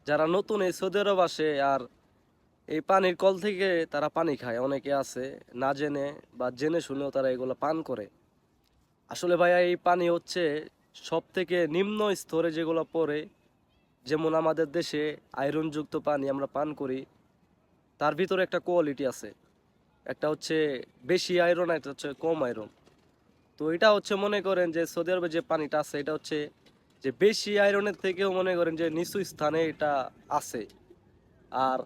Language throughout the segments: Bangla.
যারা নতুন এই সৌদি আরব আসে আর এই পানির কল থেকে তারা পানি খায়, অনেকে আছে না জেনে বা জেনে শুনেও তারা এগুলো পান করে। আসলে ভাইয়া এই পানি হচ্ছে সব থেকে নিম্ন স্তরে যেগুলো পড়ে, যেমন আমাদের দেশে আয়রনযুক্ত পানি আমরা পান করি, তার ভিতরে একটা কোয়ালিটি আছে। একটা হচ্ছে বেশি আয়রন, একটা হচ্ছে কম আয়রন। তো এটা হচ্ছে মনে করেন যে সৌদি আরবে যে পানিটা আছে এটা হচ্ছে যে বেশি আয়রনের থেকেও মনে করেন যে নিচু স্থানে এটা আছে। আর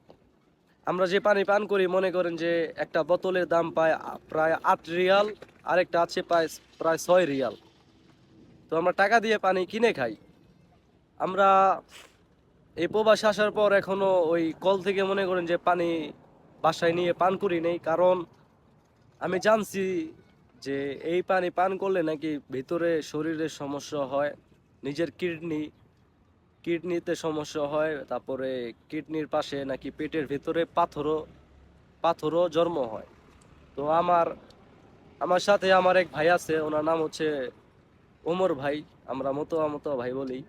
আমরা যে পানি পান করি মনে করেন যে একটা বোতলের দাম পায় প্রায় 8 রিয়াল, আরেকটা আছে প্রায় প্রায় 6 রিয়াল। তো আমরা টাকা দিয়ে পানি কিনে খাই। আমরা এই প্রবাসে আসার পর এখনো ওই কল থেকে মনে করেন যে পানি বাসায় নিয়ে পান করি নেই, কারণ আমি জানছি যে এই পানি পান করলে নাকি ভিতরে শরীরের সমস্যা হয়, নিজের কিডনিতে সমস্যা হয়, তারপরে কিডনির পাশে নাকি পেটের ভিতরে পাথরও জন্ম হয়। তো আমার আমার সাথে আমার এক ভাই আছে, ওনার নাম হচ্ছে ওমর ভাই, আমরা মতো ভাই বলি।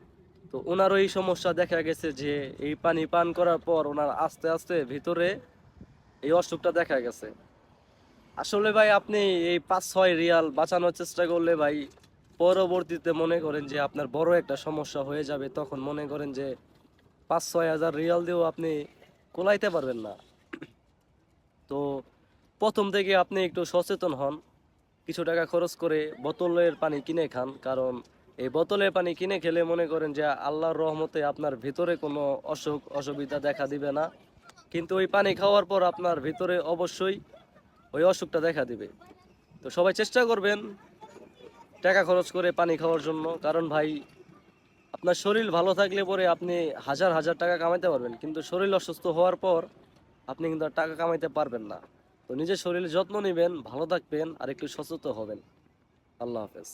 তো ওনারও এই সমস্যা দেখা গেছে যে এই পানি পান করার পর ওনার আস্তে আস্তে ভিতরে এই অসুখটা দেখা গেছে। আসলে ভাই আপনি এই 5-6 রিয়াল বাঁচানোর চেষ্টা করলে ভাই পরবর্তীতে মনে করেন যে আপনার বড় একটা সমস্যা হয়ে যাবে, তখন মনে করেন যে 5-6 হাজার রিয়াল দিয়েও আপনি কোলাইতে পারবেন না। তো প্রথম থেকে আপনি একটু সচেতন হন, কিছু টাকা খরচ করে বোতলের পানি কিনে খান, কারণ এই বোতলের পানি কিনে খেলে মনে করেন যে আল্লাহর রহমতে আপনার ভিতরে কোনো অসুবিধা দেখা দিবে না, কিন্তু ওই পানি খাওয়ার পর আপনার ভিতরে অবশ্যই ওই অসুখটা দেখা দিবে। তো সবাই চেষ্টা করবেন টাকা খরচ করে পানি খাওয়ার জন্য, কারণ ভাই আপনার শরীর ভালো থাকলে পরে আপনি হাজার হাজার টাকা কামাইতে পারবেন, কিন্তু শরীর অসুস্থ হওয়ার পর আপনি কিন্তু আর টাকা কামাইতে পারবেন না। তো নিজের শরীরের যত্ন নেবেন, ভালো থাকবেন আর একটু সচেতন হবেন। আল্লাহ হাফেজ।